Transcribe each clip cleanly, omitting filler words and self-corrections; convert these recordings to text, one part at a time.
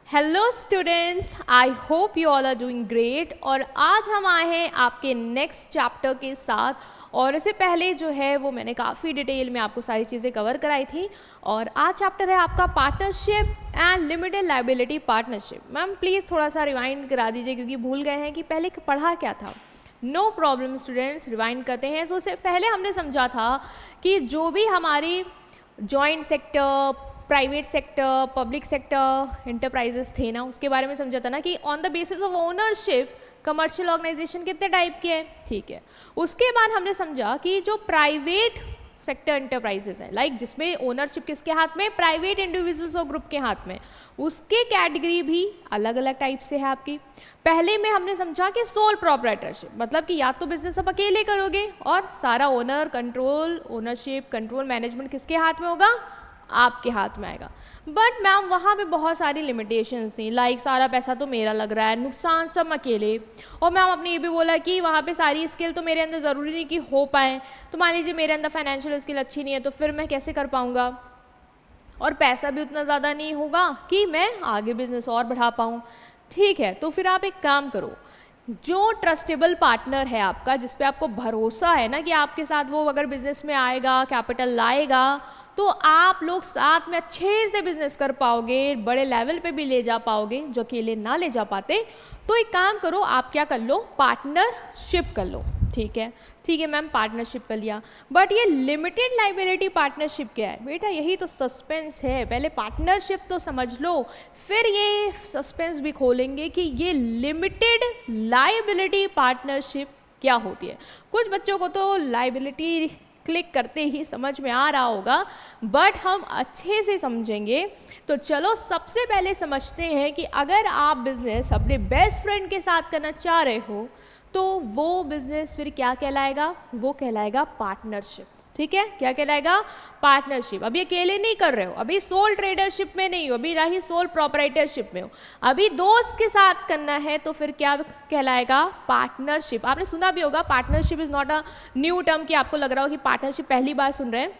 Hello students, I hope you all are doing great. और आज हम आए हैं आपके नेक्स्ट चैप्टर के साथ। और इससे पहले जो है वो मैंने काफ़ी डिटेल में आपको सारी चीज़ें कवर कराई थी। और आज चैप्टर है आपका partnership and limited liability partnership. Ma'am please थोड़ा सा रिवाइंड करा दीजिए क्योंकि भूल गए हैं कि पहले पढ़ा क्या था। नो प्रॉब्लम स्टूडेंट्स, रिवाइंड करते हैं। तो उससे पहले हमने समझा था कि जो भी हमारी joint sector, private sector, public sector enterprises थे ना, उसके बारे में समझा था ना कि on the basis of ownership commercial organisation कितने टाइप के हैं। ठीक है, उसके बाद हमने समझा कि जो प्राइवेट सेक्टर इंटरप्राइजेस है, लाइक जिसमें ओनरशिप किसके हाथ में, प्राइवेट इंडिविजुअल्स और ग्रुप के हाथ में, उसके कैटेगरी भी अलग अलग टाइप से है आपकी। पहले में हमने समझा कि सोल प्रोप्राइटरशिप, मतलब कि या तो बिजनेस आप अकेले करोगे और सारा owner control, ownership control management किसके हाथ में होगा, आपके हाथ में आएगा। बट मैम वहाँ पे बहुत सारी लिमिटेशंस थी, लाइक सारा पैसा तो मेरा लग रहा है, नुकसान सब अकेले। और मैम आपने ये भी बोला कि वहाँ पे सारी स्किल तो मेरे अंदर ज़रूरी नहीं कि हो पाए। तो मान लीजिए मेरे अंदर फाइनेंशियल स्किल अच्छी नहीं है, तो फिर मैं कैसे कर पाऊँगा, और पैसा भी उतना ज़्यादा नहीं होगा कि मैं आगे बिजनेस और बढ़ा पाऊँ। ठीक है, तो फिर आप एक काम करो, जो ट्रस्टेबल पार्टनर है आपका, जिस पे आपको भरोसा है ना कि आपके साथ वो अगर बिजनेस में आएगा, कैपिटल लाएगा, तो आप लोग साथ में अच्छे से बिजनेस कर पाओगे, बड़े लेवल पे भी ले जा पाओगे, जो अकेले ना ले जा पाते। तो एक काम करो, आप क्या कर लो, पार्टनरशिप कर लो। ठीक है मैम, पार्टनरशिप कर लिया। बट ये लिमिटेड लायबिलिटी पार्टनरशिप क्या है बेटा, यही तो सस्पेंस है। पहले पार्टनरशिप तो समझ लो, फिर ये सस्पेंस भी खोलेंगे कि ये लिमिटेड लायबिलिटी पार्टनरशिप क्या होती है। कुछ बच्चों को तो लायबिलिटी क्लिक करते ही समझ में आ रहा होगा, बट हम अच्छे से समझेंगे। तो चलो सबसे पहले समझते हैं कि अगर आप बिजनेस अपने बेस्ट फ्रेंड के साथ करना चाह रहे हो तो वो बिजनेस फिर क्या कहलाएगा, वो कहलाएगा पार्टनरशिप। ठीक है, क्या कहलाएगा, पार्टनरशिप। अभी अकेले नहीं कर रहे हो, अभी सोल ट्रेडरशिप में नहीं हो, अभी ना ही सोल प्रोप्राइटरशिप में हो, अभी दोस्त के साथ करना है, तो फिर क्या कहलाएगा, पार्टनरशिप। आपने सुना भी होगा, partnership is not a new term कि आपको लग रहा हो कि पार्टनरशिप पहली बार सुन रहे हैं,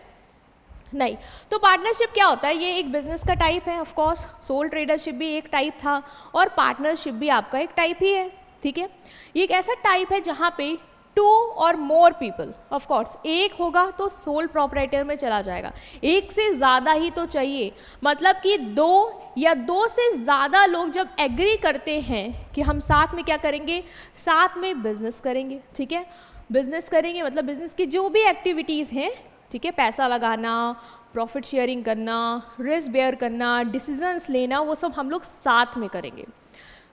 नहीं। तो पार्टनरशिप क्या होता है, ये एक बिजनेस का टाइप है। ऑफ कोर्स सोल ट्रेडरशिप भी एक टाइप था और पार्टनरशिप भी आपका एक टाइप ही है। ठीक है, ये एक ऐसा टाइप है जहाँ पे to or more people, of course एक होगा तो सोल प्रोप्राइटर में चला जाएगा, एक से ज़्यादा ही तो चाहिए। मतलब कि दो या दो से ज़्यादा लोग जब एग्री करते हैं कि हम साथ में क्या करेंगे, साथ में बिजनेस करेंगे। ठीक है, बिजनेस करेंगे मतलब बिजनेस की जो भी एक्टिविटीज़ हैं, ठीक है, पैसा लगाना, प्रॉफिट शेयरिंग करना, रिस्क बेयर करना, डिसीजंस लेना, वो सब हम लोग साथ में करेंगे।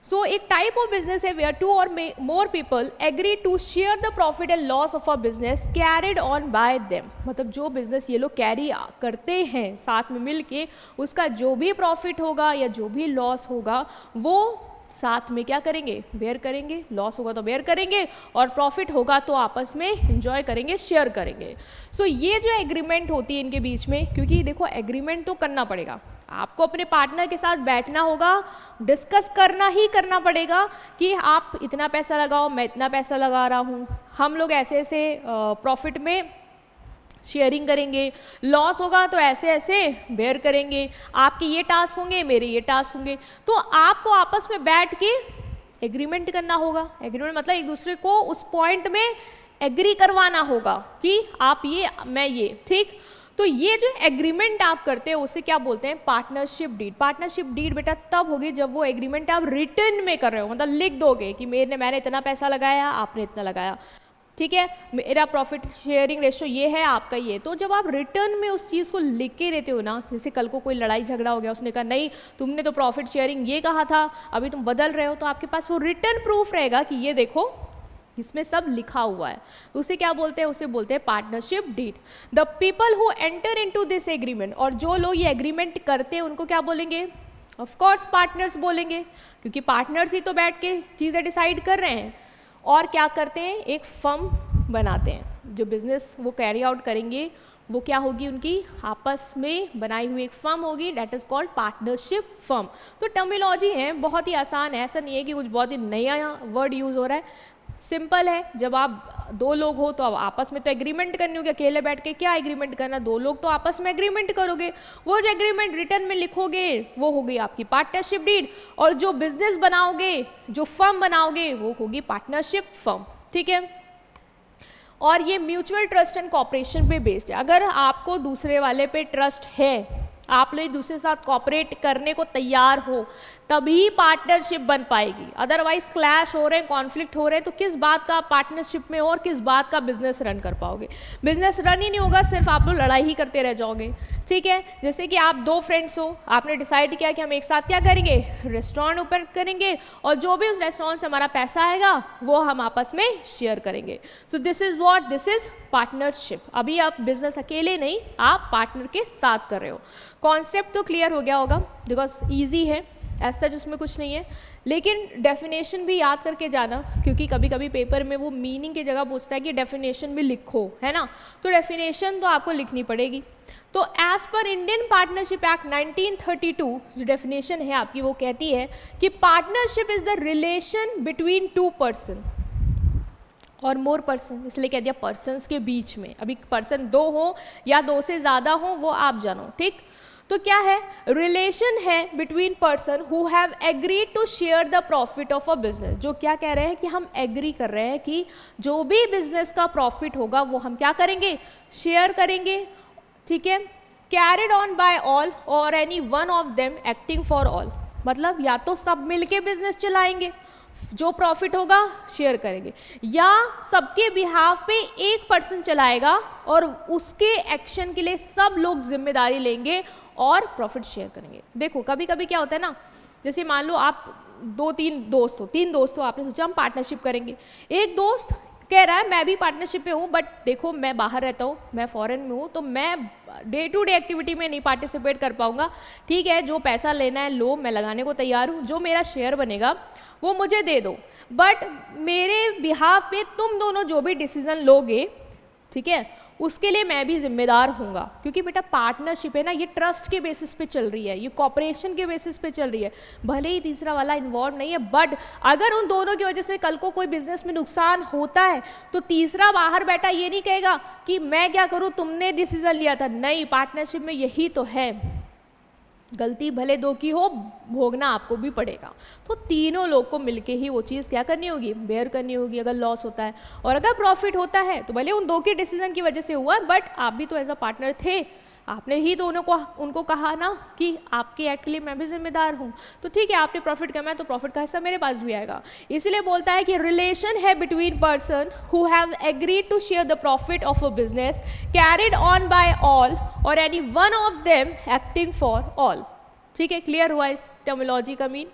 सो एक टाइप ऑफ बिजनेस है where two or more people agree to share the profit and loss of a business carried on by them. मतलब जो बिजनेस ये लोग कैरी करते हैं साथ में मिल के, उसका जो भी प्रॉफिट होगा या जो भी लॉस होगा वो साथ में क्या करेंगे, बेयर करेंगे। लॉस होगा तो बेयर करेंगे और प्रॉफिट होगा तो आपस में एंजॉय करेंगे, शेयर करेंगे। सो ये जो एग्रीमेंट होती है इनके बीच में, क्योंकि देखो एग्रीमेंट तो करना पड़ेगा, आपको अपने पार्टनर के साथ बैठना होगा, डिस्कस करना ही करना पड़ेगा कि आप इतना पैसा लगाओ, मैं इतना पैसा लगा रहा हूँ, हम लोग ऐसे ऐसे प्रॉफिट में शेयरिंग करेंगे, लॉस होगा तो ऐसे ऐसे बेयर करेंगे, आपके ये टास्क होंगे, मेरे ये टास्क होंगे। तो आपको आपस में बैठ के एग्रीमेंट करना होगा। एग्रीमेंट मतलब एक दूसरे को उस पॉइंट में एग्री करवाना होगा कि आप ये, मैं ये। ठीक, तो ये जो एग्रीमेंट आप करते हैं उसे क्या बोलते हैं, पार्टनरशिप डीड। पार्टनरशिप डीड बेटा तब होगी जब वो एग्रीमेंट आप रिटर्न में कर रहे हो, मतलब लिख दोगे कि मैंने इतना पैसा लगाया, आपने इतना लगाया, ठीक है, मेरा प्रॉफिट शेयरिंग रेशो ये है, आपका ये। तो जब आप रिटर्न में उस चीज़ को लिख के देते हो ना, जैसे कल को कोई लड़ाई झगड़ा हो गया, उसने कहा नहीं तुमने तो प्रॉफिट शेयरिंग ये कहा था, अभी तुम बदल रहे हो, तो आपके पास वो रिटर्न प्रूफ रहेगा कि ये देखो इसमें सब लिखा हुआ है। उसे क्या बोलते हैं, उसे बोलते हैं partnership deed. The people who enter into this agreement, और जो लोग ये एग्रीमेंट करते हैं उनको क्या बोलेंगे, ऑफ कोर्स पार्टनर्स बोलेंगे, क्योंकि पार्टनर्स ही तो बैठ के चीज़ें डिसाइड कर रहे हैं। और क्या करते हैं, एक फर्म बनाते हैं, जो बिजनेस वो कैरी आउट करेंगे वो क्या होगी, उनकी आपस में बनाई हुई एक फर्म होगी, that is called partnership firm. तो टर्मिनोलॉजी है, बहुत ही आसान है, ऐसा नहीं है कि कुछ बहुत ही नया वर्ड यूज़ हो रहा है। सिंपल है, जब आप दो लोग हो तो अब आपस में तो एग्रीमेंट करनी होगी, अकेले बैठ के क्या एग्रीमेंट करना, दो लोग तो आपस में एग्रीमेंट करोगे, वो जो एग्रीमेंट रिटर्न में लिखोगे वो होगी आपकी पार्टनरशिप डीड, और जो बिजनेस बनाओगे, जो फर्म बनाओगे, वो होगी पार्टनरशिप फर्म, ठीक है। और ये म्यूचुअल ट्रस्ट एंड कॉपरेशन पे बेस्ड है। अगर आपको दूसरे वाले पे ट्रस्ट है, आप लोग एक दूसरे के साथ कॉपरेट करने को तैयार हो, तभी पार्टनरशिप बन पाएगी। अदरवाइज क्लैश हो रहे हैं, कॉन्फ्लिक्ट हो रहे हैं, तो किस बात का आप पार्टनरशिप में हो और किस बात का बिजनेस रन कर पाओगे। बिजनेस रन ही नहीं होगा, सिर्फ आप लोग लड़ाई ही करते रह जाओगे, ठीक है। जैसे कि आप दो फ्रेंड्स हो, आपने डिसाइड किया कि हम एक साथ क्या करेंगे, रेस्टोरेंट ओपन करेंगे, और जो भी उस रेस्टोरेंट से हमारा पैसा आएगा वो हम आपस में शेयर करेंगे। So this is what, this is partnership. अभी आप बिजनेस अकेले नहीं, आप पार्टनर के साथ कर रहे हो। कॉन्सेप्ट तो क्लियर हो गया होगा, बिकॉज ईजी है, ऐसा जिसमें कुछ नहीं है, लेकिन डेफिनेशन भी याद करके जाना, क्योंकि कभी कभी पेपर में वो मीनिंग की जगह पूछता है कि डेफिनेशन भी लिखो, है ना, तो डेफिनेशन तो आपको लिखनी पड़ेगी। तो as per Indian partnership act 1932 जो डेफिनेशन है आपकी, वो कहती है कि partnership is the relation between two person और मोर पर्सन, इसलिए कह दिया पर्सन्स के बीच में। अभी पर्सन दो हो या दो से ज़्यादा हो वो आप जानो, ठीक। तो क्या है, रिलेशन है between person who have agreed to share the profit of a business. जो क्या कह रहे हैं कि हम एग्री कर रहे हैं कि जो भी बिजनेस का प्रॉफिट होगा वो हम क्या करेंगे, शेयर करेंगे, ठीक है। कैरिड ऑन बाय ऑल और any one of them acting for all, मतलब या तो सब मिलके बिजनेस चलाएंगे, जो प्रॉफिट होगा शेयर करेंगे, या सबके बिहाफ पे एक पर्सन चलाएगा और उसके एक्शन के लिए सब लोग जिम्मेदारी लेंगे और प्रॉफिट शेयर करेंगे। देखो कभी कभी क्या होता है ना, जैसे मान लो आप तीन दोस्त हो, आपने सोचा हम पार्टनरशिप करेंगे। एक दोस्त कह रहा है मैं भी पार्टनरशिप पे हूँ, बट देखो मैं बाहर रहता हूँ, मैं फॉरेन में हूँ, तो मैं डे टू डे एक्टिविटी में नहीं पार्टिसिपेट कर पाऊँगा। ठीक है, जो पैसा लेना है लो, मैं लगाने को तैयार हूँ, जो मेरा शेयर बनेगा वो मुझे दे दो, बट मेरे बिहाफ पे तुम दोनों जो भी डिसीजन लोगे, ठीक है, उसके लिए मैं भी जिम्मेदार हूँगा। क्योंकि बेटा पार्टनरशिप है ना, ये ट्रस्ट के बेसिस पे चल रही है, ये कॉपरेशन के बेसिस पे चल रही है। भले ही तीसरा वाला इन्वॉल्व नहीं है, बट अगर उन दोनों की वजह से कल को कोई बिजनेस में नुकसान होता है तो तीसरा बाहर बैठा ये नहीं कहेगा कि मैं क्या करूँ, तुमने डिसीजन लिया था। नहीं, पार्टनरशिप में यही तो है, गलती भले दो की हो, भोगना आपको भी पड़ेगा। तो तीनों लोग को मिलके ही वो चीज़ क्या करनी होगी, बेयर करनी होगी, अगर लॉस होता है। और अगर प्रॉफिट होता है तो भले उन दो के डिसीजन की वजह से हुआ, बट आप भी तो एज अ पार्टनर थे, आपने ही तो उनको कहा ना कि आपके एक्ट के लिए मैं भी जिम्मेदार हूँ। तो ठीक है, आपने प्रॉफिट कमाया तो प्रॉफिट का हिस्सा मेरे पास भी आएगा। इसलिए बोलता है कि रिलेशन है between person who have agreed to share the profit of a business carried on by all और any one of them acting for all. ठीक है, क्लियर हुआ इस टर्मिनोलॉजी का मीन।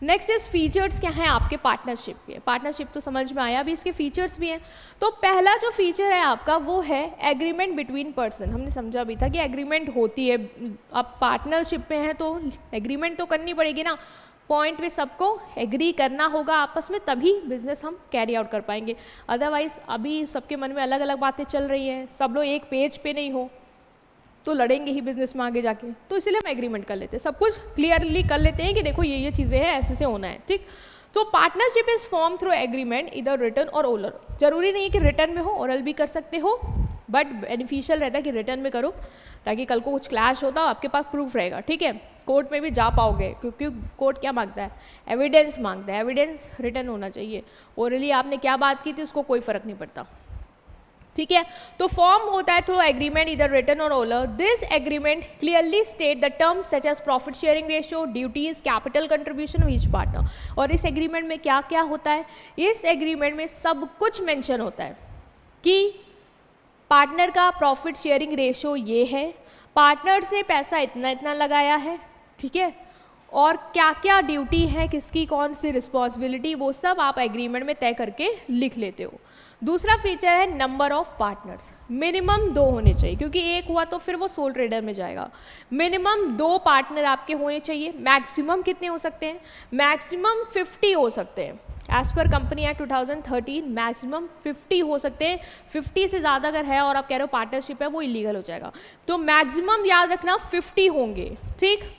नेक्स्ट इज फीचर्स क्या हैं आपके पार्टनरशिप के। पार्टनरशिप तो समझ में आया, अभी इसके फीचर्स भी हैं। तो पहला जो फीचर है आपका वो है एग्रीमेंट बिटवीन पर्सन। हमने समझा भी था कि एग्रीमेंट होती है, अब पार्टनरशिप में है तो एग्रीमेंट तो करनी पड़ेगी ना, पॉइंट पे सबको एग्री करना होगा आपस में, तभी बिजनेस हम कैरी आउट कर पाएंगे। अदरवाइज अभी सबके मन में अलग अलग बातें चल रही हैं, सब लोग एक पेज पे नहीं हो तो लड़ेंगे ही बिजनेस में आगे जाके। तो इसलिए हम एग्रीमेंट कर लेते हैं, सब कुछ क्लियरली कर लेते हैं कि देखो ये चीज़ें हैं, ऐसे से होना है, ठीक। तो partnership is form through agreement, इधर रिटर्न और ओरल। जरूरी नहीं है कि रिटर्न में हो, ओरल भी कर सकते हो, बट बेनिफिशियल रहता है कि रिटर्न में करो, ताकि कल को कुछ क्लैश होता आपके पास प्रूफ रहेगा। ठीक है, कोर्ट में भी जा पाओगे, क्योंकि कोर्ट क्या मांगता है, एविडेंस मांगता है, एविडेंस रिटर्न होना चाहिए। ओरली आपने क्या बात की थी उसको कोई फर्क नहीं पड़ता। ठीक है, तो फॉर्म होता है थ्रू एग्रीमेंट इधर रिटन और oral. This agreement clearly state the terms such as profit sharing ratio, duties, capital contribution of each partner. और इस एग्रीमेंट में क्या क्या होता है, इस एग्रीमेंट में सब कुछ मेंशन होता है कि पार्टनर का प्रॉफिट शेयरिंग रेशियो ये है, पार्टनर से पैसा इतना इतना लगाया है, ठीक है, और क्या क्या ड्यूटी है, किसकी कौन सी रिस्पॉन्सिबिलिटी, वो सब आप एग्रीमेंट में तय करके लिख लेते हो। दूसरा फीचर है नंबर ऑफ पार्टनर्स, मिनिमम 2 होने चाहिए, क्योंकि एक हुआ तो फिर वो सोल ट्रेडर में जाएगा। मिनिमम 2 पार्टनर आपके होने चाहिए। मैक्सिमम कितने हो सकते हैं, मैक्सिमम 50 हो सकते हैं। As per company act 2013 maximum 50 हो सकते हैं। 50 से ज़्यादा अगर है और आप कह रहे हो पार्टनरशिप है, वो इलीगल हो जाएगा। तो मैक्सिमम याद रखना 50 होंगे, ठीक।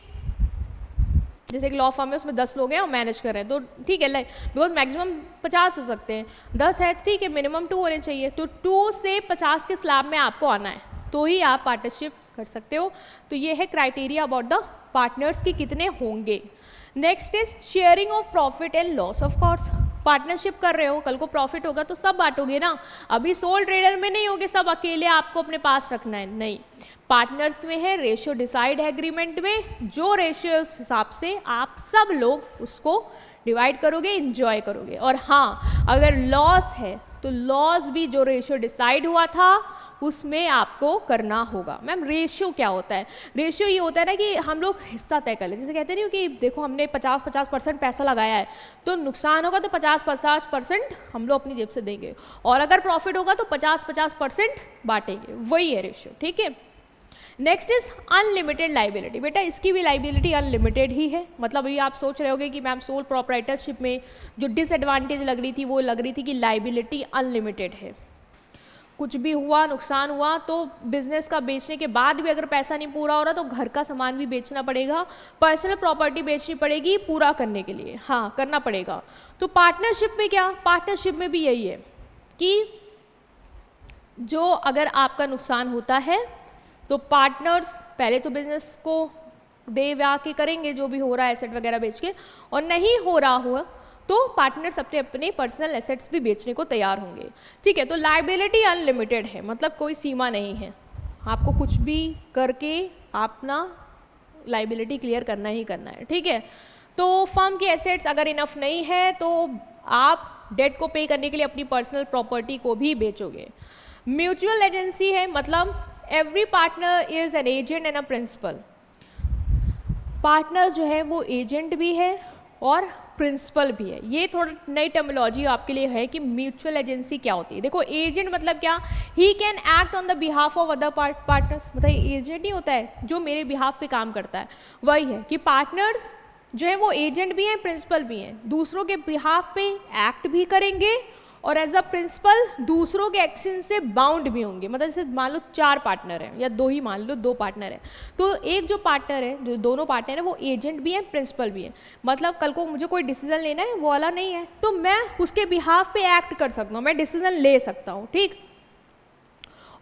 जैसे एक लॉ फर्म है उसमें 10 लोग हैं और मैनेज कर रहे हैं, तो ठीक है, बिकॉज मैक्सिमम 50 हो सकते हैं, 10 है ठीक है, मिनिमम 2 होने चाहिए, तो 2 से 50 के स्लैब में आपको आना है, तो ही आप पार्टनरशिप कर सकते हो। तो ये है क्राइटेरिया अबाउट द पार्टनर्स की कितने होंगे। Next is sharing of profit and loss. Of course partnership कर रहे हो, कल को प्रॉफिट होगा तो सब बांटोगे ना, अभी सोल ट्रेडर में नहीं होगे सब अकेले आपको अपने पास रखना है, नहीं, पार्टनर्स में है, रेशियो डिसाइड है एग्रीमेंट में, जो रेशियो उस हिसाब से आप सब लोग उसको डिवाइड करोगे, इंजॉय करोगे। और हाँ, अगर लॉस है तो लॉस भी जो रेशियो डिसाइड हुआ था उसमें आपको करना होगा। मैम रेशियो क्या होता है? रेशियो ये होता है ना कि हम लोग हिस्सा तय कर ले, जैसे कहते नहीं कि देखो हमने 50% पैसा लगाया है तो नुकसान होगा तो 50% हम लोग अपनी जेब से देंगे, और अगर प्रॉफिट होगा तो 50% बांटेंगे, वही है रेशियो, ठीक है। Next is unlimited liability. बेटा इसकी भी लाइबिलिटी अनलिमिटेड ही है, मतलब अभी आप सोच रहे होगे कि मैम सोल प्रोप्राइटरशिप में जो डिसएडवांटेज लग रही थी वो लग रही थी कि लाइबिलिटी अनलिमिटेड है, कुछ भी हुआ, नुकसान हुआ तो बिजनेस का बेचने के बाद भी अगर पैसा नहीं पूरा हो रहा तो घर का सामान भी बेचना पड़ेगा, पर्सनल प्रॉपर्टी बेचनी पड़ेगी पूरा करने के लिए, हाँ करना पड़ेगा। तो पार्टनरशिप में क्या, पार्टनरशिप में भी यही है कि जो अगर आपका नुकसान होता है तो पार्टनर्स पहले तो बिजनेस को दे व्या के करेंगे जो भी हो रहा है एसेट वगैरह बेच के, और नहीं हो रहा हो तो पार्टनर्स अपने अपने पर्सनल एसेट्स भी बेचने को तैयार होंगे, ठीक है। तो लाइबिलिटी अनलिमिटेड है, मतलब कोई सीमा नहीं है, आपको कुछ भी करके अपना लाइबिलिटी क्लियर करना ही करना है, ठीक है। तो फर्म की एसेट्स अगर इनफ नहीं है तो आप डेट को पे करने के लिए अपनी पर्सनल प्रॉपर्टी को भी बेचोगे। म्यूचुअल एजेंसी है, मतलब every partner is an agent and a principal. Partner जो है वो एजेंट भी है और प्रिंसिपल भी है। ये थोड़ा नई टर्मिनोलॉजी आपके लिए है कि म्यूचुअल एजेंसी क्या होती है। देखो एजेंट मतलब क्या, he can act on the behalf of other partners, मतलब एजेंट नहीं होता है जो मेरे बिहाफ पे काम करता है, वही है कि पार्टनर्स जो है वो एजेंट भी हैं प्रिंसिपल भी हैं, दूसरों के बिहाफ पे एक्ट भी करेंगे और एज अ प्रिंसिपल दूसरों के एक्शन से बाउंड भी होंगे। मतलब जैसे मान लो 4 पार्टनर हैं या 2 ही मान लो, 2 पार्टनर हैं, तो एक जो पार्टनर है, जो दोनों पार्टनर हैं वो एजेंट भी हैं प्रिंसिपल भी हैं, मतलब कल को मुझे कोई डिसीजन लेना है वो वाला नहीं है तो मैं उसके बिहाफ पे एक्ट कर सकता हूँ, मैं डिसीजन ले सकता हूँ, ठीक।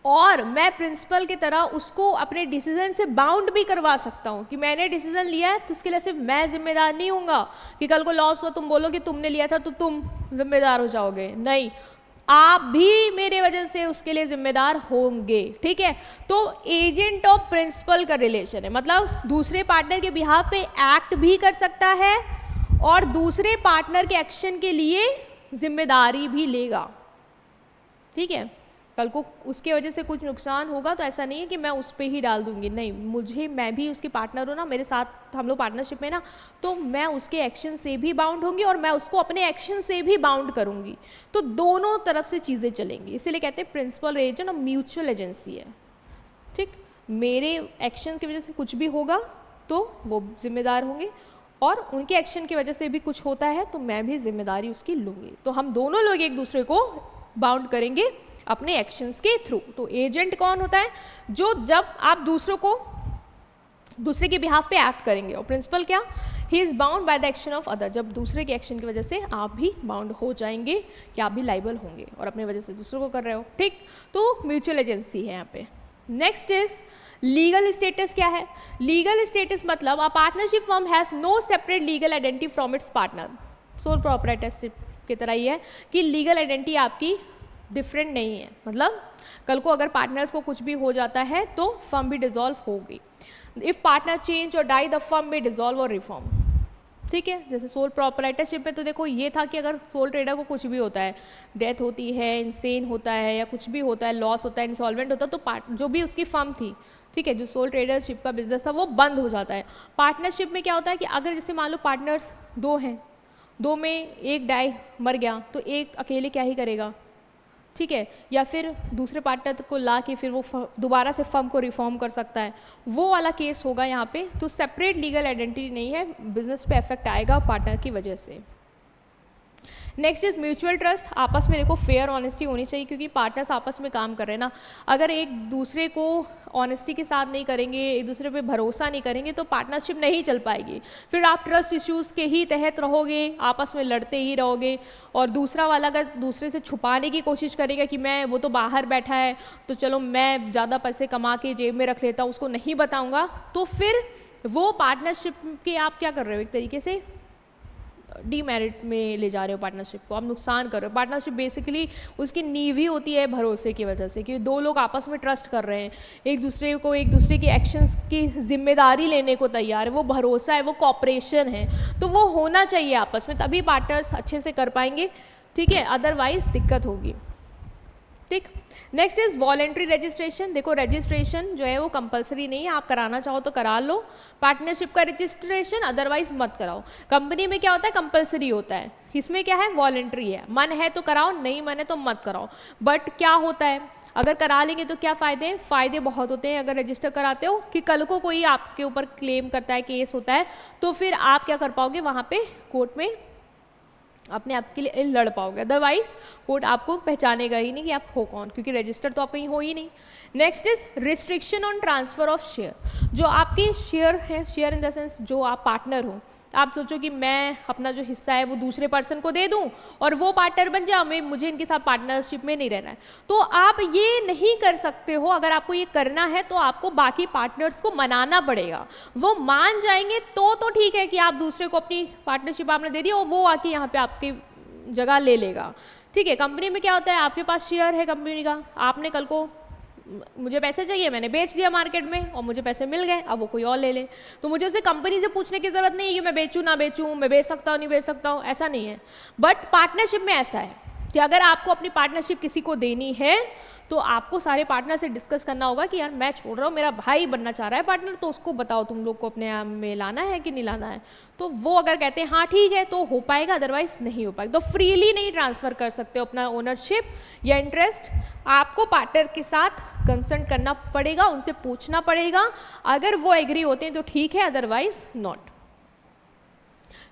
और मैं प्रिंसिपल की तरह उसको अपने डिसीजन से बाउंड भी करवा सकता हूँ कि मैंने डिसीजन लिया है तो इसके लिए सिर्फ मैं जिम्मेदार नहीं हूँगा कि कल को लॉस हुआ तुम बोलो कि तुमने लिया था तो तुम जिम्मेदार हो जाओगे, नहीं, आप भी मेरे वजह से उसके लिए जिम्मेदार होंगे, ठीक है। तो एजेंट और प्रिंसिपल का रिलेशन है, मतलब दूसरे पार्टनर के बिहाफ पे एक्ट भी कर सकता है और दूसरे पार्टनर के एक्शन के लिए जिम्मेदारी भी लेगा, ठीक है। कल को उसके वजह से कुछ नुकसान होगा तो ऐसा नहीं है कि मैं उस पर ही डाल दूंगी, नहीं, मुझे, मैं भी उसकी पार्टनर हूँ ना, मेरे साथ हम लोग पार्टनरशिप में ना, तो मैं उसके एक्शन से भी बाउंड होंगी और मैं उसको अपने एक्शन से भी बाउंड करूँगी, तो दोनों तरफ से चीज़ें चलेंगी, इसीलिए कहते हैं प्रिंसिपल एजेंट और म्यूचुअल एजेंसी है, ठीक। मेरे एक्शन की वजह से कुछ भी होगा तो वो जिम्मेदार होंगे और उनके एक्शन की वजह से भी कुछ होता है तो मैं भी जिम्मेदारी उसकी लूँगी, तो हम दोनों लोग एक दूसरे को बाउंड करेंगे अपने एक्शंस के थ्रू। तो एजेंट कौन होता है, जो जब आप दूसरों को दूसरे के बिहाफ पे एक्ट करेंगे, और प्रिंसिपल क्या, he is bound by the action of other, जब दूसरे के एक्शन की वजह से आप भी बाउंड हो जाएंगे कि आप भी लाइबल होंगे और अपने वजह से दूसरों को कर रहे हो, ठीक। तो म्यूचुअल एजेंसी है यहाँ पे। नेक्स्ट इज लीगल स्टेटस क्या है। लीगल स्टेटस मतलब a partnership firm has no separate legal identity from its partner. Sole proprietorship की तरह ही है कि लीगल आइडेंटिटी आपकी डिफरेंट नहीं है, मतलब कल को अगर पार्टनर्स को कुछ भी हो जाता है तो फर्म भी डिसॉल्व होगी। इफ़ पार्टनर चेंज और डाई द फर्म में डिसॉल्व और रिफॉर्म, ठीक है। जैसे सोल प्रोप्राइटरशिप में तो देखो ये था कि अगर सोल ट्रेडर को कुछ भी होता है, डेथ होती है, इंसेन होता है या कुछ भी होता है, लॉस होता है, इंसॉल्वेंट होता है, तो जो भी उसकी फर्म थी, ठीक है, जो सोल ट्रेडरशिप का बिजनेस था वो बंद हो जाता है। पार्टनरशिप में क्या होता है कि अगर जैसे मान लो पार्टनर्स 2 हैं, 2 में एक डाई मर गया तो एक अकेले क्या ही करेगा, ठीक है, या फिर दूसरे पार्टनर को ला के फिर वो दोबारा से फर्म को रिफॉर्म कर सकता है, वो वाला केस होगा यहाँ पे। तो सेपरेट लीगल आइडेंटिटी नहीं है, बिजनेस पे इफेक्ट आएगा पार्टनर की वजह से। Next is mutual trust. आपस में देखो फेयर ऑनेस्टी होनी चाहिए, क्योंकि पार्टनर्स आपस में काम कर रहे हैं ना। अगर एक दूसरे को ऑनेस्टी के साथ नहीं करेंगे, एक दूसरे पे भरोसा नहीं करेंगे, तो पार्टनरशिप नहीं चल पाएगी। फिर आप ट्रस्ट इश्यूज़ के ही तहत रहोगे, आपस में लड़ते ही रहोगे, और दूसरा वाला अगर दूसरे से छुपाने की कोशिश करेगा कि मैं, वो तो बाहर बैठा है तो चलो मैं ज़्यादा पैसे कमा के जेब में रख लेता हूँ, उसको नहीं बताऊँगा, तो फिर वो पार्टनरशिप के आप क्या कर रहे हो, एक तरीके से डीमेरिट में ले जा रहे हो पार्टनरशिप को, आप नुकसान कर रहे हो। पार्टनरशिप बेसिकली उसकी नींव ही होती है भरोसे की वजह से, कि दो लोग आपस में ट्रस्ट कर रहे हैं, एक दूसरे को, एक दूसरे के एक्शंस की जिम्मेदारी लेने को तैयार है, वो भरोसा है, वो कॉपरेशन है, तो वो होना चाहिए आपस में, तभी पार्टनर्स अच्छे से कर पाएंगे, ठीक है, अदरवाइज दिक्कत होगी। ठीक, नेक्स्ट इज वॉलेंट्री रजिस्ट्रेशन। देखो रजिस्ट्रेशन जो है वो कंपलसरी नहीं है, आप कराना चाहो तो करा लो पार्टनरशिप का रजिस्ट्रेशन, अदरवाइज मत कराओ। कंपनी में क्या होता है, कंपलसरी होता है, इसमें क्या है, वॉलेंट्री है, मन है तो कराओ, नहीं मन है तो मत कराओ। बट क्या होता है, अगर करा लेंगे तो क्या फ़ायदे हैं, फ़ायदे बहुत होते हैं अगर रजिस्टर कराते हो, कि कल को कोई आपके ऊपर क्लेम करता है, केस होता है, तो फिर आप क्या कर पाओगे, वहाँ पे कोर्ट में अपने आप के लिए लड़ पाओगे, अदरवाइज कोर्ट आपको पहचानेगा ही नहीं कि आप हो कौन, क्योंकि रजिस्टर तो आप कहीं हो ही नहीं। Next is restriction on transfer of share. जो आपके शेयर है, शेयर इन द सेंस जो आप पार्टनर हो, आप सोचो कि मैं अपना जो हिस्सा है वो दूसरे पर्सन को दे दूं और वो पार्टनर बन जाए, मैं, मुझे इनके साथ पार्टनरशिप में नहीं रहना है, तो आप ये नहीं कर सकते हो। अगर आपको ये करना है तो आपको बाकी पार्टनर्स को मनाना पड़ेगा, वो मान जाएंगे तो ठीक है कि आप दूसरे को अपनी पार्टनरशिप आपने दे दी और वो आके यहाँ पे आपकी जगह ले लेगा। ठीक है, कंपनी में क्या होता है, आपके पास शेयर है कंपनी का, आपने कल को, मुझे पैसे चाहिए, मैंने बेच दिया मार्केट में और मुझे पैसे मिल गए, अब वो कोई और ले ले, तो मुझे उसे कंपनी से पूछने की ज़रूरत नहीं है कि मैं बेचूं ना बेचूं, मैं बेच सकता हूँ नहीं बेच सकता हूँ, ऐसा नहीं है। बट पार्टनरशिप में ऐसा है कि अगर आपको अपनी पार्टनरशिप किसी को देनी है तो आपको सारे पार्टनर से डिस्कस करना होगा कि यार मैं छोड़ रहा हूँ, मेरा भाई बनना चाह रहा है पार्टनर, तो उसको बताओ तुम लोग को अपने आप में लाना है कि नहीं लाना है। तो वो अगर कहते हैं हाँ ठीक है तो हो पाएगा, अदरवाइज नहीं हो पाएगा। तो फ्रीली नहीं ट्रांसफ़र कर सकते हो अपना ओनरशिप या इंटरेस्ट, आपको पार्टनर के साथ कंसल्ट करना पड़ेगा, उनसे पूछना पड़ेगा, अगर वो एग्री होते हैं तो ठीक है, अदरवाइज नॉट।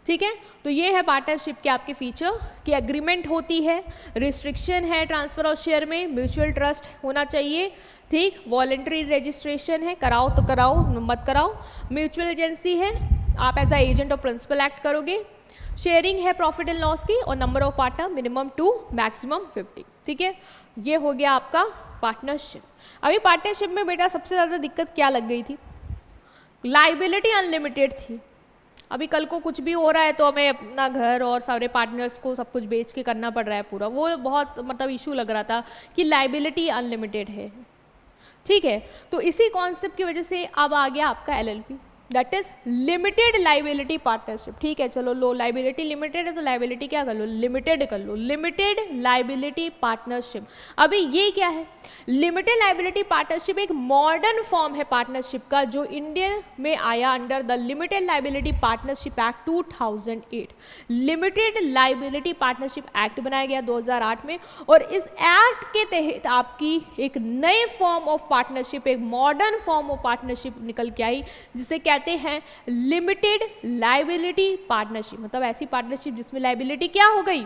ठीक है, तो ये है पार्टनरशिप के आपके फीचर कि एग्रीमेंट होती है, रिस्ट्रिक्शन है ट्रांसफर ऑफ शेयर में, म्यूचुअल ट्रस्ट होना चाहिए, ठीक, वॉलेंट्री रजिस्ट्रेशन है, कराओ तो कराओ मत कराओ, म्यूचुअल एजेंसी है, आप as a agent of principal act करोगे, शेयरिंग है प्रॉफिट एंड लॉस की, और number of partner minimum 2 maximum 50। ठीक है, ये हो गया आपका पार्टनरशिप। अभी पार्टनरशिप में बेटा सबसे ज़्यादा दिक्कत क्या लग गई थी, लाइबिलिटी अनलिमिटेड थी। अभी कल को कुछ भी हो रहा है तो हमें अपना घर और सारे पार्टनर्स को सब कुछ बेच के करना पड़ रहा है पूरा, वो बहुत मतलब इशू लग रहा था कि लाइबिलिटी अनलिमिटेड है। ठीक है, तो इसी कॉन्सेप्ट की वजह से अब आ गया आपका LLP, that is limited liability partnership. ठीक है, चलो लो लाइबिलिटी लिमिटेड है तो लाइबिलिटी क्या कर लो, लिमिटेड कर लो, लिमिटेड लाइबिलिटी पार्टनरशिप। अभी ये क्या है, लिमिटेड लाइबिलिटी पार्टनरशिप एक मॉडर्न फॉर्म है पार्टनरशिप का, जो इंडिया में आया under the limited liability partnership act 2008। Limited liability partnership act बनाया गया 2008 में, और इस एक्ट के तहत आपकी एक नए फॉर्म ऑफ पार्टनरशिप, एक मॉडर्न फॉर्म ऑफ पार्टनरशिप निकल के आई, जिसे कहते हैं लिमिटेड लाइबिलिटी पार्टनरशिप। मतलब ऐसी पार्टनरशिप जिसमें लाइबिलिटी क्या हो गई,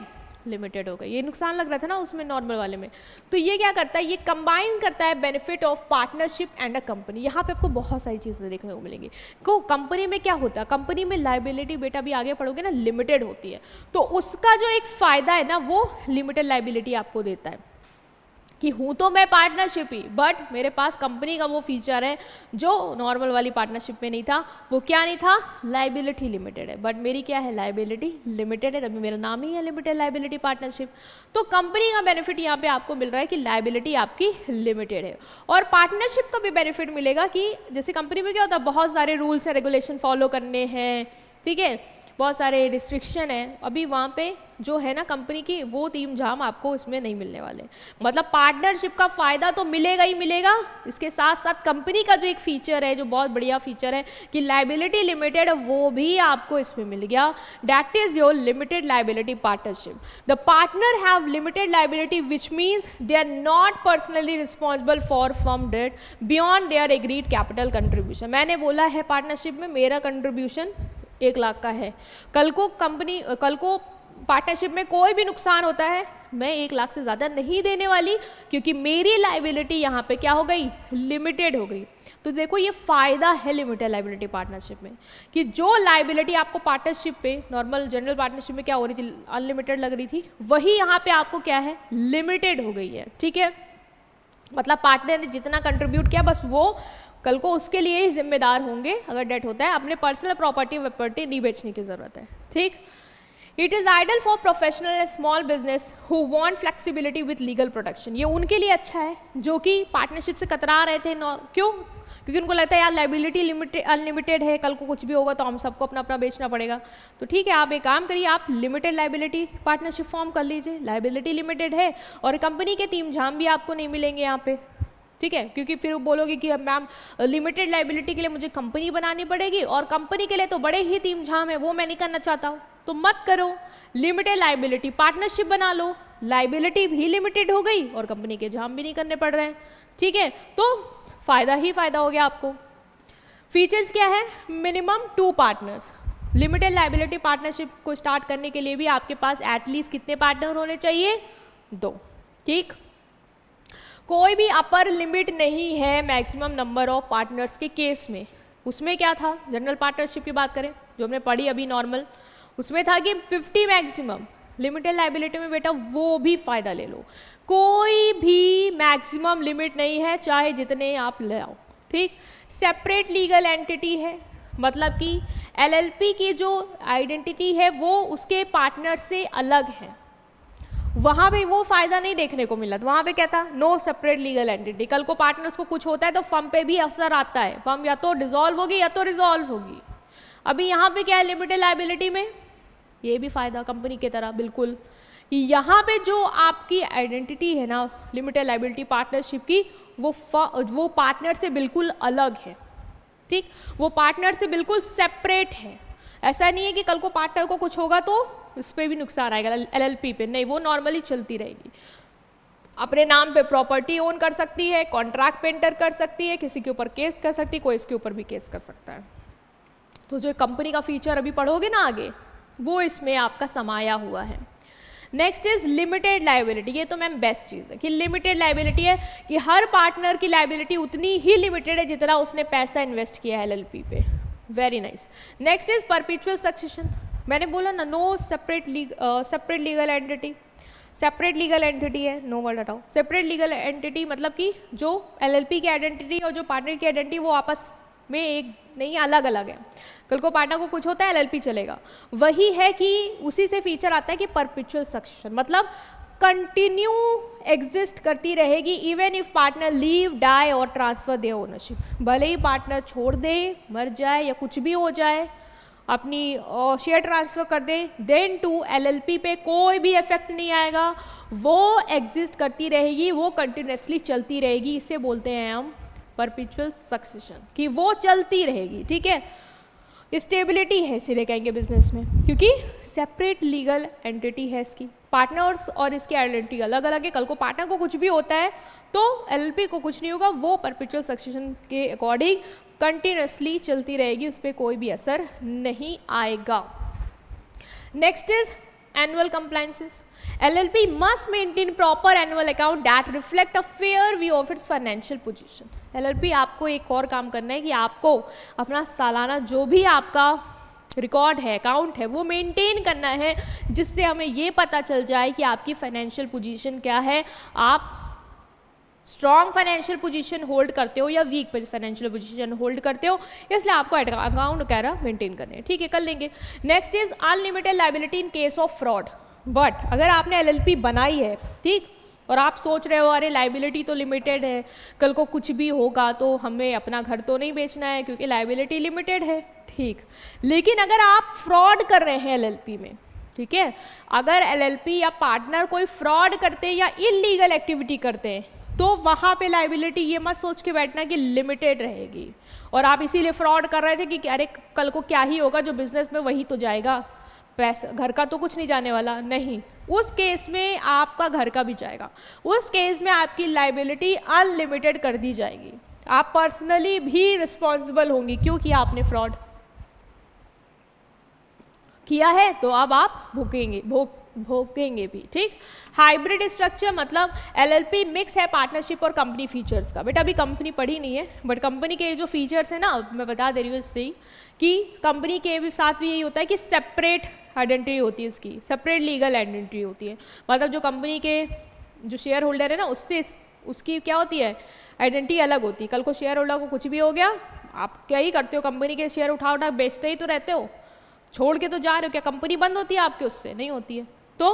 लिमिटेड हो गई। ये नुकसान लग रहा था ना उसमें नॉर्मल वाले में, तो ये क्या करता है, ये कंबाइन करता है benefit of partnership and a company. यहाँ पे आपको बहुत सारी चीज़ें देखने को मिलेंगी। को कंपनी में क्या होता है, कंपनी में लाइबिलिटी बेटा भी आगे पढ़ोगे ना, लिमिटेड होती है, तो उसका जो एक फ़ायदा है ना, वो लिमिटेड लाइबिलिटी आपको देता है कि हूँ तो मैं पार्टनरशिप ही, बट मेरे पास कंपनी का वो फीचर है जो नॉर्मल वाली पार्टनरशिप में नहीं था। वो क्या नहीं था, लाइबिलिटी लिमिटेड है, बट मेरी क्या है, लाइबिलिटी लिमिटेड है, तभी मेरा नाम ही है लिमिटेड लाइबिलिटी पार्टनरशिप। तो कंपनी का बेनिफिट यहाँ पे आपको मिल रहा है कि लाइबिलिटी आपकी लिमिटेड है, और पार्टनरशिप का भी बेनिफिट मिलेगा कि जैसे कंपनी में क्या होता है, बहुत सारे रूल्स एंड रेगुलेशन फॉलो करने हैं, ठीक है, बहुत सारे रिस्ट्रिक्शन है, अभी वहाँ पे जो है ना कंपनी की, वो तीम झाम आपको इसमें नहीं मिलने वाले। मतलब पार्टनरशिप का फ़ायदा तो मिलेगा ही मिलेगा, इसके साथ साथ कंपनी का जो एक फीचर है, जो बहुत बढ़िया फीचर है कि लाइबिलिटी लिमिटेड, वो भी आपको इसमें मिल गया। That is your limited liability partnership. The partner have limited liability which means they are not personally responsible for firm debt beyond their agreed capital contribution. मैंने बोला है पार्टनरशिप में मेरा कंट्रीब्यूशन 1 लाख का है, कल को कंपनी, कल को पार्टनरशिप में कोई भी नुकसान होता है मैं 1 लाख से ज़्यादा नहीं देने वाली, क्योंकि मेरी लाइबिलिटी यहाँ पे क्या हो गई, लिमिटेड हो गई। तो देखो ये फ़ायदा है लिमिटेड लाइबिलिटी पार्टनरशिप में, कि जो लाइबिलिटी आपको पार्टनरशिप पे नॉर्मल जनरल पार्टनरशिप में क्या हो रही थी, अनलिमिटेड लग रही थी, वही यहाँ पे आपको क्या है, लिमिटेड हो गई है। ठीक है, मतलब पार्टनर ने जितना कंट्रीब्यूट किया बस वो कल को उसके लिए ही जिम्मेदार होंगे अगर डेट होता है, अपने पर्सनल प्रॉपर्टी नहीं बेचने की ज़रूरत है। ठीक, it is ideal for professional and small business who want flexibility with legal protection. ये उनके लिए अच्छा है जो कि पार्टनरशिप से कतरा रहे थे। क्यों? क्योंकि उनको लगता है यार लाइबिलिटी लिमिटेड अनलिमिटेड है, कल को कुछ भी होगा तो हम सबको अपना अपना बेचना पड़ेगा। तो ठीक है, आप एक काम करिए, आप लिमिटेड लाइबिलिटी पार्टनरशिप फॉर्म कर लीजिए। लाइबिलिटी लिमिटेड है और कंपनी के तीम झाम भी आपको नहीं मिलेंगे यहाँ पे। ठीक है, क्योंकि फिर बोलोगे कि मैम लिमिटेड लाइबिलिटी के लिए मुझे कंपनी बनानी पड़ेगी और कंपनी के लिए तो बड़े ही तीम झाम है, वो मैं नहीं करना चाहता हूँ। तो मत करो, लिमिटेड लाइबिलिटी पार्टनरशिप बना लो, लाइबिलिटी भी लिमिटेड हो गई और कंपनी के झाम भी नहीं करने पड़ रहे हैं। ठीक है, तो फ़ायदा ही फ़ायदा हो गया आपको। फीचर्स क्या है, minimum 2 partners. Limited liability partnership को स्टार्ट करने के लिए भी आपके पास एटलीस्ट कितने पार्टनर होने चाहिए, 2। ठीक, कोई भी अपर लिमिट नहीं है मैक्सिमम नंबर ऑफ पार्टनर्स के केस में। उसमें क्या था, जनरल पार्टनरशिप की बात करें जो हमने पढ़ी अभी नॉर्मल, उसमें था कि 50 मैक्सिमम। लिमिटेड लाइबिलिटी में बेटा वो भी फ़ायदा ले लो, कोई भी मैक्सिमम लिमिट नहीं है, चाहे जितने आप ले आओ। ठीक, सेपरेट लीगल एंटिटी है, मतलब कि एलएलपी की जो आइडेंटिटी है वो उसके पार्टनर से अलग है। वहाँ पे वो फ़ायदा नहीं देखने को मिला। वहाँ पे क्या था, नो सेपरेट लीगल एंटिटी। कल को पार्टनर्स को कुछ होता है तो फर्म पे भी असर आता है, फर्म या तो डिसॉल्व होगी या तो रिजॉल्व होगी। अभी यहाँ पे क्या है, लिमिटेड लाइबिलिटी में ये भी फ़ायदा कंपनी की तरह बिल्कुल, यहाँ पे जो आपकी आइडेंटिटी है ना लिमिटेड लाइबिलिटी पार्टनरशिप की, वो पार्टनर से बिल्कुल अलग है। ठीक, वो पार्टनर से बिल्कुल सेपरेट है। ऐसा नहीं है कि कल को पार्टनर को कुछ होगा तो उस पर भी नुकसान आएगा एलएलपी पे, नहीं, वो नॉर्मली चलती रहेगी। अपने नाम पे प्रॉपर्टी ओन कर सकती है, कॉन्ट्रैक्ट पे एंटर कर सकती है, किसी के ऊपर केस कर सकती है, कोई इसके ऊपर भी केस कर सकता है। तो जो कंपनी का फीचर अभी पढ़ोगे ना आगे, वो इसमें आपका समाया हुआ है। Next is limited liability. ये तो मैम बेस्ट चीज़ है कि लिमिटेड लाइबिलिटी है कि हर पार्टनर की लाइबिलिटी उतनी ही लिमिटेड है जितना उसने पैसा इन्वेस्ट किया है एलएलपी पे। Very nice. Next is perpetual succession. मैंने बोला ना, no separate legal entity. Separate legal entity है, नो वर्ड हटाओ। सेपरेट लीगल एंटिटी मतलब कि जो एलएलपी की आइडेंटिटी और जो पार्टनर की आइडेंटिटी वो आपस में एक नहीं, अलग अलग है। कल को पार्टनर को कुछ होता है एलएलपी चलेगा। वही है कि उसी से फीचर आता है कि परपेचुअल सक्सेशन, मतलब कंटिन्यू एग्जिस्ट करती रहेगी even if partner leave, die or transfer their ownership. भले ही पार्टनर छोड़ दे, मर जाए या कुछ भी हो जाए, अपनी शेयर ट्रांसफ़र कर दे, देन टू एलएलपी पे कोई भी इफेक्ट नहीं आएगा, वो एग्जिस्ट करती रहेगी, वो कंटिन्यूसली चलती रहेगी। इसे बोलते हैं हम परपेचुअल सक्सेशन, कि वो चलती रहेगी। ठीक है, स्टेबिलिटी है इसीलिए कहेंगे बिजनेस में, क्योंकि सेपरेट लीगल एंटिटी है इसकी। पार्टनर्स और इसकी आइडेंटिटी अलग अलग है। कल को पार्टनर को कुछ भी होता है तो एलएलपी को कुछ नहीं होगा, वो परपेचुअल सक्सेशन के अकॉर्डिंग कंटिन्यूसली चलती रहेगी, उस पर कोई भी असर नहीं आएगा। Next is annual compliances. LLP must maintain proper annual account that reflect a fair view of its financial position. LLP आपको एक और काम करना है कि आपको अपना सालाना जो भी आपका रिकॉर्ड है, अकाउंट है, वो मेंटेन करना है, जिससे हमें ये पता चल जाए कि आपकी फाइनेंशियल पोजीशन क्या है, आप स्ट्रॉन्ग फाइनेंशियल पोजीशन होल्ड करते हो या वीक फाइनेंशियल पोजीशन होल्ड करते हो, इसलिए आपको अकाउंट वगैरह मेंटेन करने हैं। ठीक है, कर लेंगे। Next is unlimited liability in case of fraud. But अगर आपने एलएलपी बनाई है, ठीक, और आप सोच रहे हो अरे लायबिलिटी तो लिमिटेड है, कल को कुछ भी होगा तो हमें अपना घर तो नहीं बेचना है क्योंकि लायबिलिटी लिमिटेड है, ठीक, लेकिन अगर आप फ्रॉड कर रहे हैं एलएलपी में, ठीक है, अगर एलएलपी या पार्टनर कोई फ्रॉड करते हैं या इलीगल एक्टिविटी करते हैं, तो वहाँ पे लायबिलिटी ये मत सोच के बैठना कि लिमिटेड रहेगी और आप इसीलिए फ्रॉड कर रहे थे कि अरे कल को क्या ही होगा, जो बिजनेस में वही तो जाएगा, पैसा घर का तो कुछ नहीं जाने वाला, नहीं, उस केस में आपका घर का भी जाएगा, उस केस में आपकी लायबिलिटी अनलिमिटेड कर दी जाएगी, आप पर्सनली भी रिस्पॉन्सिबल होंगी क्योंकि आपने फ्रॉड। किया है तो अब आप भोगेंगे भी, ठीक। हाइब्रिड स्ट्रक्चर मतलब एलएलपी मिक्स है पार्टनरशिप और कंपनी फीचर्स का। बेटा अभी कंपनी पढ़ी नहीं है, बट कंपनी के जो फीचर्स है ना, मैं बता दे रही हूँ इससे ही कि कंपनी के भी साथ भी यही होता है कि सेपरेट आइडेंटिटी होती है, उसकी सेपरेट लीगल आइडेंटिटी होती है। मतलब जो कंपनी के जो शेयर होल्डर है ना, उससे उसकी क्या होती है, आइडेंटिटी अलग होती है। कल को शेयर होल्डर को कुछ भी हो गया, आप क्या ही करते हो, कंपनी के शेयर उठा उठा बेचते ही तो रहते हो, छोड़ के तो जा रहे हो, क्या कंपनी बंद होती है आपके उससे? नहीं होती है। तो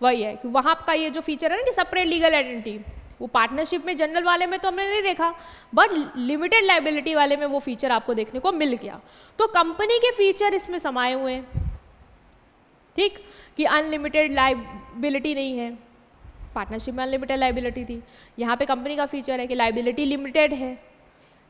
वही है कि वहाँ का ये जो फीचर है ना कि सेपरेट लीगल आइडेंटिटी, वो पार्टनरशिप में जनरल वाले में तो हमने नहीं देखा, बट लिमिटेड लाइबिलिटी वाले में वो फीचर आपको देखने को मिल गया। तो कंपनी के फीचर इसमें समाये हुए हैं, ठीक, कि अनलिमिटेड लाइबिलिटी नहीं है, पार्टनरशिप में अनलिमिटेड लाइबिलिटी थी, यहाँ पे कंपनी का फीचर है कि लाइबिलिटी लिमिटेड है,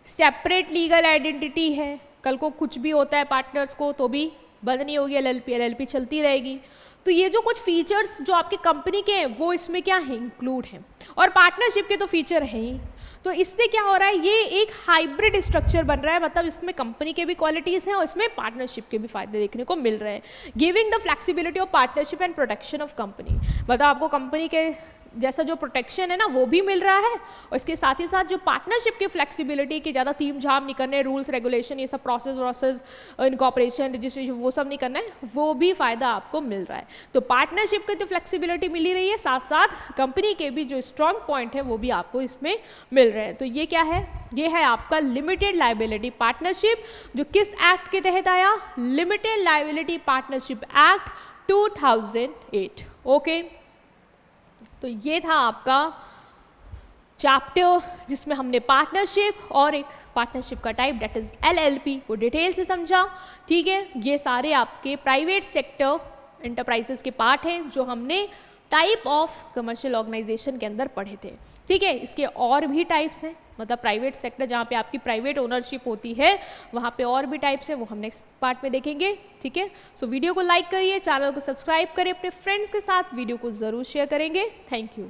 सेपरेट लीगल आइडेंटिटी है, कल को कुछ भी होता है पार्टनर्स को तो भी बंद नहीं होगी एलएलपी चलती रहेगी। तो ये जो कुछ फीचर्स जो आपके कंपनी के हैं वो इसमें क्या है, इंक्लूड हैं, और पार्टनरशिप के तो फीचर हैं ही। तो इससे क्या हो रहा है, ये एक हाइब्रिड स्ट्रक्चर बन रहा है, मतलब इसमें कंपनी के भी क्वालिटीज़ हैं और इसमें पार्टनरशिप के भी फायदे देखने को मिल रहे हैं। Giving the flexibility of partnership and protection of company, मतलब आपको कंपनी के जैसा जो प्रोटेक्शन है ना वो भी मिल रहा है, और इसके साथ ही साथ जो पार्टनरशिप की फ्लेक्सिबिलिटी की ज़्यादा तीम झाम नहीं करने, रूल्स रेगुलेशन ये सब प्रोसेस इनकॉर्पोरेशन रजिस्ट्रेशन वो सब नहीं करना है, वो भी फ़ायदा आपको मिल रहा है। तो पार्टनरशिप की तो फ्लेक्सिबिलिटी मिली रही है, साथ साथ कंपनी के भी जो स्ट्रॉन्ग पॉइंट है वो भी आपको इसमें मिल रहे हैं। तो ये क्या है, ये है आपका लिमिटेड लाइबिलिटी पार्टनरशिप, जो किस एक्ट के तहत आया, limited liability partnership act 2008। Okay, तो ये था आपका चैप्टर जिसमें हमने पार्टनरशिप और एक पार्टनरशिप का टाइप दैट इज एलएलपी को डिटेल से समझा, ठीक है। ये सारे आपके प्राइवेट सेक्टर एंटरप्राइजेस के पार्ट हैं जो हमने टाइप ऑफ कमर्शियल ऑर्गेनाइजेशन के अंदर पढ़े थे, ठीक है। इसके और भी टाइप्स हैं, मतलब प्राइवेट सेक्टर जहाँ पे आपकी प्राइवेट ओनरशिप होती है वहाँ पे और भी टाइप्स हैं, वो हम नेक्स्ट पार्ट में देखेंगे, ठीक है। सो वीडियो को लाइक करिए, चैनल को सब्सक्राइब करिए, अपने फ्रेंड्स के साथ वीडियो को ज़रूर शेयर करेंगे। Thank you.